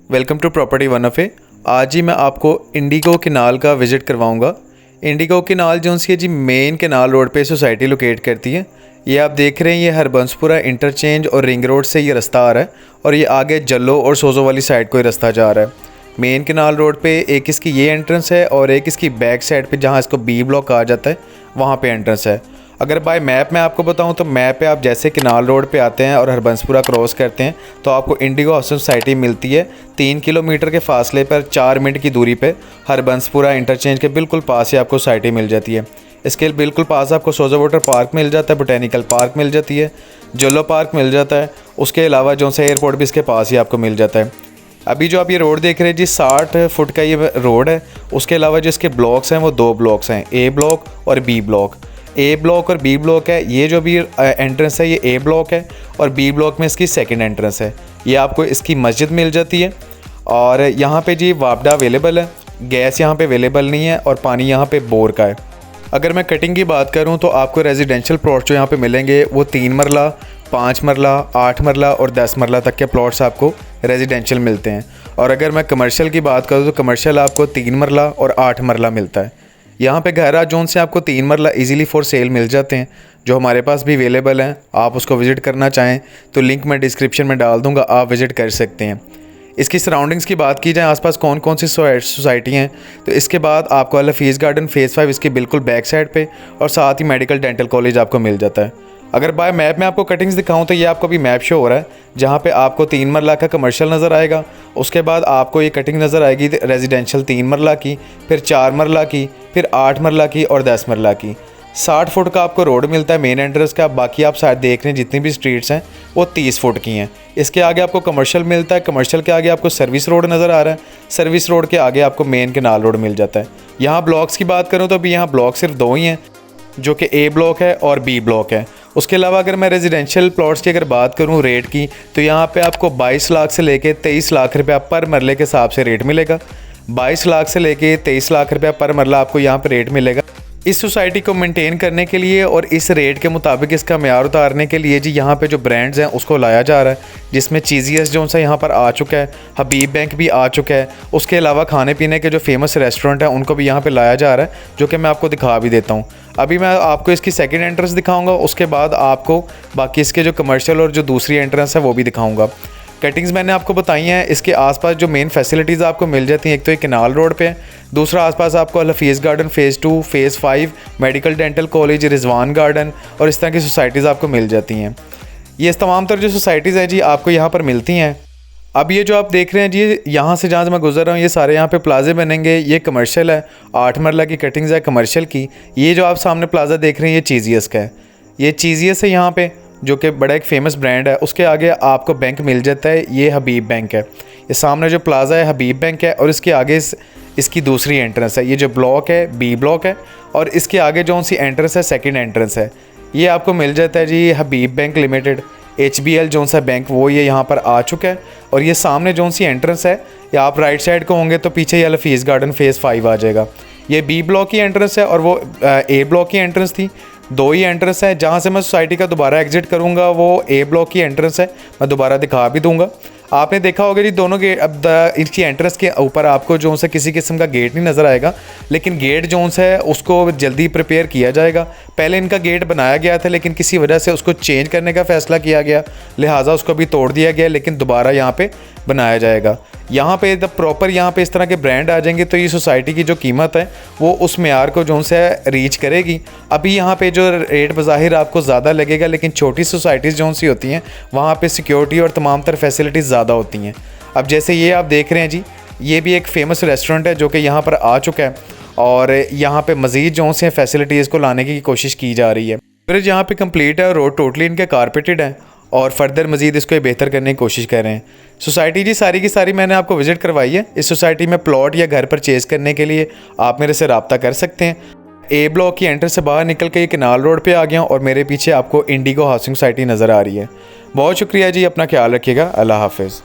Welcome to property one of A. आज ही मैं आपको इंडिगो केनाल का विज़िट करवाऊंगा। इंडिगो केनाल जो सी है जी मेन केनाल रोड पे सोसाइटी लोकेट करती है। ये आप देख रहे हैं, ये हरबंसपुरा इंटरचेंज और रिंग रोड से ये रास्ता आ रहा है और ये आगे जल्लो और सोजो वाली साइड को ही रास्ता जा रहा है। मेन केनाल रोड पे एक इसकी ये एंट्रेंस है और एक इसकी बैक साइड पे जहाँ इसको बी ब्लॉक कहा जाता है वहाँ पे एंट्रेंस है। अगर बाय मैप में आपको बताऊं तो मैप पे आप जैसे केनाल रोड पे आते हैं और हरबंसपुरा क्रॉस करते हैं तो आपको इंडिगो हाउसिंग सोसाइटी मिलती है। 3 किलोमीटर के फासले पर 4 मिनट की दूरी पे हरबंसपुरा इंटरचेंज के बिल्कुल पास ही आपको सोसाइटी मिल जाती है। इसके बिल्कुल पास आपको सोजो वाटर पार्क मिल जाता है, बोटेनिकल पार्क मिल जाती है, जल्लो पार्क मिल जाता है। उसके अलावा जो सा एयरपोर्ट भी इसके पास ही आपको मिल जाता है। अभी जो आप ये रोड देख रहे हैं जी 60 फुट का ये रोड है। उसके अलावा जो इसके ब्लॉक्स हैं वो 2 ब्लॉक्स हैं, ए ब्लॉक और बी ब्लॉक। ए ब्लॉक और बी ब्लॉक है। ये जो भी एंट्रेंस है ये ए ब्लॉक है और बी ब्लॉक में इसकी सेकंड एंट्रेंस है। ये आपको इसकी मस्जिद मिल जाती है और यहाँ पे जी वापडा अवेलेबल है, गैस यहाँ पे अवेलेबल नहीं है और पानी यहाँ पे बोर का है। अगर मैं कटिंग की बात करूँ तो आपको रेजिडेंशियल प्लॉट जो यहाँ पे मिलेंगे वो 3 मरला, 5 मरला, 8 मरला और 10 मरला तक के प्लॉट्स आपको रेजिडेंशियल मिलते हैं। और अगर मैं कमर्शियल की बात करूँ तो कमर्शियल आपको 3 मरला और 8 मरला मिलता है। यहाँ पे घर जोन से आपको 3 मरला इजीली फॉर सेल मिल जाते हैं जो हमारे पास भी अवेलेबल हैं। आप उसको विज़िट करना चाहें तो लिंक मैं डिस्क्रिप्शन में डाल दूँगा, आप विज़िट कर सकते हैं। इसकी सराउंडिंग्स की बात की जाए, आसपास कौन कौन सी सोसाइटी हैं तो इसके बाद आपको अल हफीज़ गार्डन फेज़ 5 इसके बिल्कुल बैक साइड पे और साथ ही मेडिकल डेंटल कॉलेज आपको मिल जाता है। अगर बाय मैप में आपको कटिंग्स दिखाऊं तो ये आपको भी मैप शो हो रहा है जहाँ पे आपको 3 मरला का कमर्शियल नज़र आएगा। उसके बाद आपको ये कटिंग नज़र आएगी रेजिडेंशियल 3 मरला की, फिर 4 मरला की, फिर 8 मरला की और 10 मरला की। 60 फुट का आपको रोड मिलता है मेन एंट्रेंस का। बाकी आप शायद देख रहे हैं जितनी भी स्ट्रीट्स हैं वो 30 फुट की हैं। इसके आगे आपको कमर्शियल मिलता है, कमर्शियल के आगे आपको सर्विस रोड नज़र आ रहा है, सर्विस रोड के आगे आपको मेन केनाल रोड मिल जाता है। यहाँ ब्लॉक्स की बात करूँ तो अभी यहाँ ब्लॉक सिर्फ 2 ही हैं जो कि ए ब्लॉक है और बी ब्लॉक है। उसके अलावा अगर मैं रेजिडेंशियल प्लॉट्स की अगर बात करूं रेट की तो यहाँ पे आपको 22 लाख से लेके 23 लाख रुपया पर मरले के हिसाब से रेट मिलेगा। 22 लाख से लेके 23 लाख रुपया पर मरला आपको यहाँ पे रेट मिलेगा। इस सोसाइटी को मेंटेन करने के लिए और इस रेट के मुताबिक इसका म्यार उतारने के लिए जी यहाँ पे जो ब्रांड्स हैं उसको लाया जा रहा है, जिसमें चीज़ीएस जो सा यहाँ पर आ चुका है, हबीब बैंक भी आ चुका है। उसके अलावा खाने पीने के जो फेमस रेस्टोरेंट हैं उनको भी यहाँ पे लाया जा रहा है, जो कि मैं आपको दिखा भी देता हूँ। अभी मैं आपको इसकी सेकंड एंट्रेंस दिखाऊंगा, उसके बाद आपको बाकी इसके जो कमर्शियल और जो दूसरी एंट्रेंस है वो भी दिखाऊंगा। कटिंग्स मैंने आपको बताई हैं। इसके आसपास जो मेन फैसिलिटीज़ आपको मिल जाती हैं, एक तो एक केनाल रोड पे है, दूसरा आसपास आपको Al Hafeez garden phase 2, phase 5, medical dental college, Rizwan garden और इस तरह की सोसाइटीज़ आपको मिल जाती हैं। ये तमाम तरह जो सोसाइटीज़ हैं जी आपको यहाँ पर मिलती हैं। अब ये जो आप देख रहे हैं जी यहाँ से जहाँ से मैं गुजर रहा हूँ ये सारे यहाँ पे प्लाजे बनेंगे। ये कमर्शियल है, 8 मरला की कटिंग्स है कमर्शियल की। ये जो आप सामने प्लाजा देख रहे हैं ये चीज़ीएस का है। ये चीज़ीएस है यहाँ पे जो कि बड़ा एक फेमस ब्रांड है। उसके आगे आपको बैंक मिल जाता है, ये हबीब बैंक है। ये सामने जो प्लाजा है हबीब बैंक है और इसके आगे इसकी दूसरी एंट्रेंस है। ये जो ब्लॉक है बी ब्लॉक है और इसके आगे जो सी एंट्रेंस है सेकेंड एंट्रेंस है। ये आपको मिल जाता है जी हबीब बैंक लिमिटेड, HBL जो सा बैंक वो ये यहाँ पर आ चुका है। और ये सामने जो सी एंट्रेंस है या आप राइट साइड को होंगे तो पीछे ये अल हफीज़ गार्डन फेज़ 5 आ जाएगा। ये बी ब्लॉक की एंट्रेंस है और वो ए ब्लॉक की एंट्रेंस थी। 2 ही एंट्रेंस है। जहाँ से मैं सोसाइटी का दोबारा एग्जिट करूँगा वो ए ब्लॉक की एंट्रेंस है, मैं दोबारा दिखा भी दूँगा। आपने देखा होगा जी दोनों गेट, अब इसकी एंट्रेंस के ऊपर आपको जो सा किसी किस्म का गेट नहीं नज़र आएगा, लेकिन गेट जो है उसको जल्दी प्रिपेयर किया जाएगा। पहले इनका गेट बनाया गया था लेकिन किसी वजह से उसको चेंज करने का फ़ैसला किया गया, लिहाजा उसको भी तोड़ दिया गया, लेकिन दोबारा यहाँ पे बनाया जाएगा। यहाँ पे जब प्रॉपर यहाँ पे इस तरह के ब्रांड आ जाएंगे तो ये सोसाइटी की जो कीमत है वो उस म्यार को जो से रीच करेगी। अभी यहाँ पे जो रेट बज़ाहिर आपको ज़्यादा लगेगा, लेकिन छोटी सोसाइटीज़ जो सी होती हैं वहाँ पे सिक्योरिटी और तमाम तरह फैसिलिटीज़ ज़्यादा होती हैं। अब जैसे ये आप देख रहे हैं जी ये भी एक फ़ेमस रेस्टोरेंट है जो कि यहाँ पर आ चुका है और यहाँ पे मज़ीद जो से फैसिलिटीज़ को लाने की कोशिश की जा रही है। ब्रिज यहाँ पे कंप्लीट है और रोड टोटली इनके कारपेटेड है और फर्दर मज़ीद इसको बेहतर करने की कोशिश कर रहे हैं। सोसाइटी जी सारी की सारी मैंने आपको विज़िट करवाई है। इस सोसाइटी में प्लॉट या घर परचेज़ करने के लिए आप मेरे से रब्ता कर सकते हैं। ए ब्लॉक की एंट्रेंस से बाहर निकल के ये केनाल रोड पे आ गया और मेरे पीछे आपको इंडिगो हाउसिंग सोसाइटी नज़र आ रही है। बहुत शुक्रिया जी, अपना ख्याल रखिएगा। अल्लाह हाफिज़।